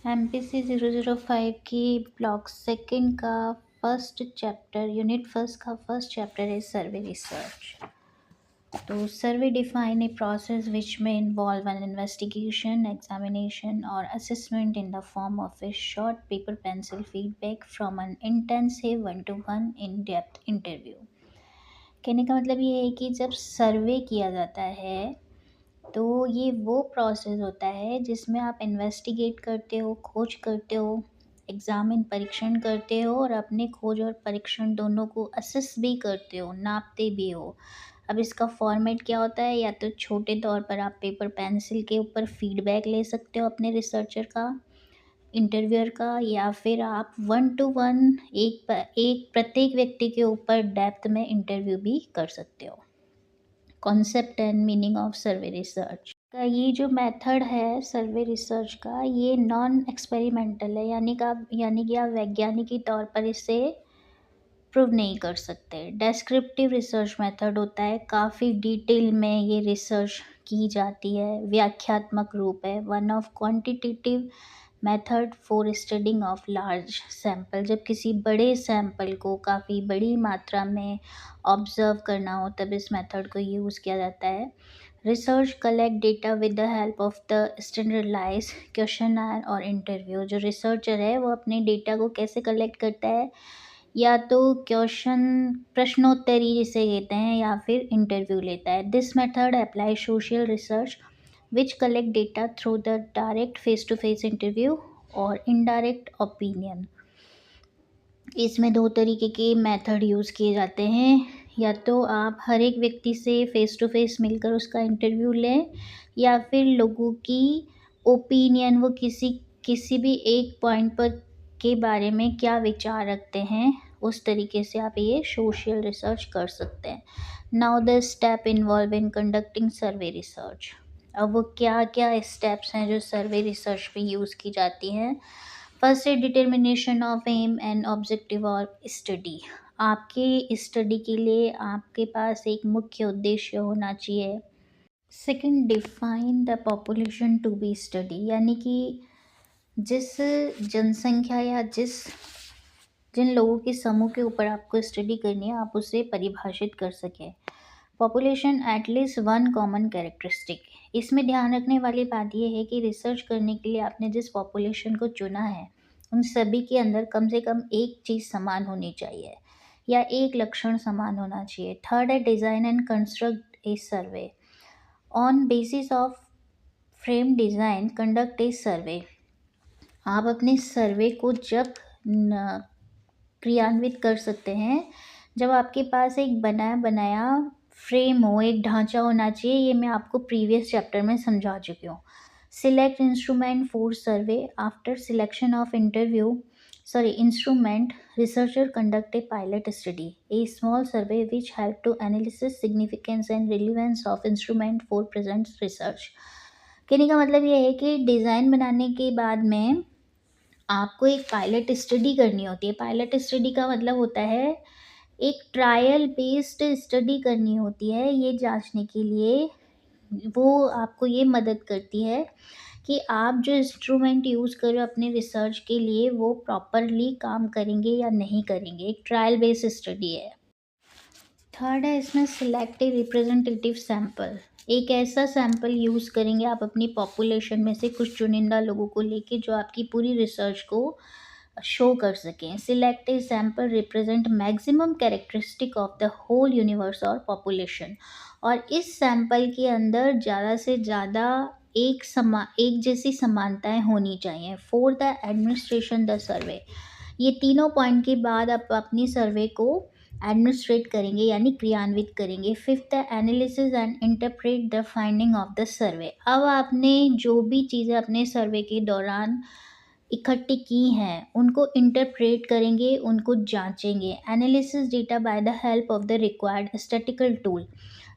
MPC 005 की block second का first chapter unit first का फर्स्ट चैप्टर है सर्वे रिसर्च। तो सर्वे डिफाइन ए प्रोसेस विच में इन्वॉल्व एन इन्वेस्टिगेशन एग्जामिनेशन और assessment in the form of A short paper pencil feedback from N intensive one two one in depth interview. कहने का मतलब ये है कि जब सर्वे किया जाता है तो ये वो प्रोसेस होता है जिसमें आप इन्वेस्टिगेट करते हो, खोज करते हो, एग्ज़ामिन परीक्षण करते हो और अपने खोज और परीक्षण दोनों को असेस भी करते हो, नापते भी हो। अब इसका फॉर्मेट क्या होता है, या तो छोटे तौर पर आप पेपर पेंसिल के ऊपर फीडबैक ले सकते हो अपने रिसर्चर का, इंटरव्यूअर का, या फिर आप वन टू वन एक प्रत्येक व्यक्ति के ऊपर डेप्थ में इंटरव्यू भी कर सकते हो। Concept and meaning of survey research का ये जो मेथड है सर्वे रिसर्च का, ये नॉन एक्सपेरिमेंटल है, यानी कि आप वैज्ञानिक तौर पर इसे प्रूव नहीं कर सकते। डेस्क्रिप्टिव रिसर्च मेथड होता है, काफ़ी डिटेल में ये रिसर्च की जाती है, व्याख्यात्मक रूप है। One of quantitative method for studying of large sample, जब किसी बड़े सैंपल को काफ़ी बड़ी मात्रा में ऑब्जर्व करना हो तब इस मेथड को यूज़ किया जाता है। Research collect data with the help of the standardize questionnaire और इंटरव्यू। जो रिसर्चर है वो अपने डेटा को कैसे कलेक्ट करता है, या तो प्रश्नोत्तरी जिसे कहते हैं, या फिर इंटरव्यू लेता है। This method apply social research which collect data through the direct face to face interview और इनडायरेक्ट ओपिनियन। इसमें दो तरीके के मेथड यूज़ किए जाते हैं, या तो आप हर एक व्यक्ति से फ़ेस टू फेस मिलकर उसका इंटरव्यू लें, या फिर लोगों की ओपिनियन, वो किसी किसी भी एक पॉइंट पर के बारे में क्या विचार रखते हैं, उस तरीके से आप ये सोशल रिसर्च कर सकते हैं। Now the step involve in conducting survey research. अब वो क्या क्या स्टेप्स हैं जो सर्वे रिसर्च में यूज़ की जाती हैं। फर्स्ट है determination of aim and objective और स्टडी। आपके स्टडी के लिए आपके पास एक मुख्य उद्देश्य होना चाहिए। Second, define the population to be study, यानी कि जिस जनसंख्या या जिन लोगों के समूह के ऊपर आपको स्टडी करनी है, आप उसे परिभाषित कर सकें। Population at least one common characteristic. इसमें ध्यान रखने वाली बात यह है कि रिसर्च करने के लिए आपने जिस पॉपुलेशन को चुना है उन सभी के अंदर कम से कम एक चीज़ समान होनी चाहिए या एक लक्षण समान होना चाहिए। थर्ड है design and construct a survey. On basis of frame design conduct a survey. आप अपने सर्वे को जब क्रियान्वित कर सकते हैं जब आपके पास एक बनाया बनाया फ्रेम हो, एक ढांचा होना चाहिए। ये मैं आपको प्रीवियस चैप्टर में समझा चुकी हूँ। Select instrument for survey. After selection of instrument, researcher conduct a pilot study, a small survey which help to analysis significance and relevance of instrument for present research। कहने का मतलब ये है कि डिज़ाइन बनाने के बाद में आपको एक पायलट स्टडी करनी होती है। पायलट स्टडी का मतलब होता है एक ट्रायल बेस्ड स्टडी करनी होती है, ये जांचने के लिए वो आपको ये मदद करती है कि आप जो इंस्ट्रूमेंट यूज़ कर रहे हो अपने रिसर्च के लिए वो प्रॉपरली काम करेंगे या नहीं करेंगे। एक ट्रायल बेस्ड स्टडी है। थर्ड है इसमें सिलेक्ट ए रिप्रेजेंटेटिव सैंपल। एक ऐसा सैंपल यूज़ करेंगे आप अपनी पॉपुलेशन में से कुछ चुनिंदा लोगों को लेके जो आपकी पूरी रिसर्च को शो कर सकें। Select a sample represent maximum characteristic of the whole universe और पॉपुलेशन। और इस सैंपल के अंदर ज़्यादा से ज़्यादा एक जैसी समानताएं होनी चाहिए। For the administration the survey. ये तीनों पॉइंट के बाद आप अपनी सर्वे को एडमिनिस्ट्रेट करेंगे यानी क्रियान्वित करेंगे। Fifth, analysis and interpret the finding of the सर्वे। अब आपने जो भी चीज़ें अपने सर्वे के दौरान इकट्ठी की हैं उनको इंटरप्रेट करेंगे, उनको जांचेंगे। Analysis data by the help of the required statistical tool.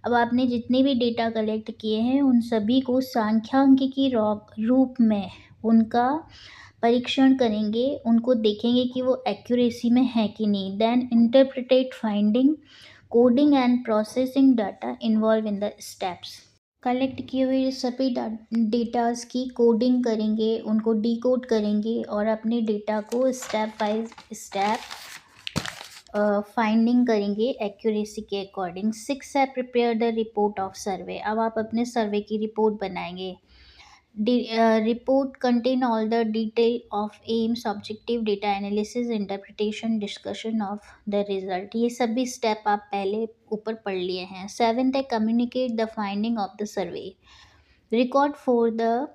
अब आपने जितने भी डेटा कलेक्ट किए हैं उन सभी को सांख्यिकी रूप में उनका परीक्षण करेंगे, उनको देखेंगे कि वो एक्यूरेसी में है कि नहीं। Then interpreted finding, coding and processing data involve in the steps. Collect किए हुए सभी डेटास की कोडिंग करेंगे, उनको डिकोड करेंगे और अपने डेटा को स्टेप बाय स्टेप फाइंडिंग करेंगे एक्यूरेसी के अकॉर्डिंग। 6 है प्रिपेयर द रिपोर्ट ऑफ सर्वे। अब आप अपने सर्वे की रिपोर्ट बनाएंगे। Report contain all the detail of AIIMS, objective, data analysis, interpretation, discussion of the result. ये सभी स्टेप आप पहले ऊपर पढ़ लिए हैं। 7th है communicate the finding of the survey, record for the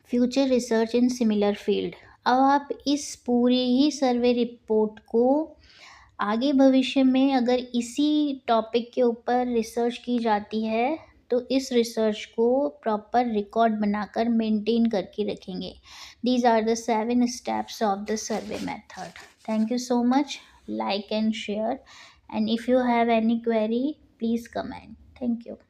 future research in similar field. अब आप इस पूरी ही सर्वे रिपोर्ट को आगे भविष्य में अगर इसी टॉपिक के ऊपर रिसर्च की जाती है तो इस रिसर्च को प्रॉपर रिकॉर्ड बनाकर मेंटेन करके रखेंगे। These are the 7 steps of the survey method. Thank you so much. Like and share, and if you have any query, please comment. Thank you.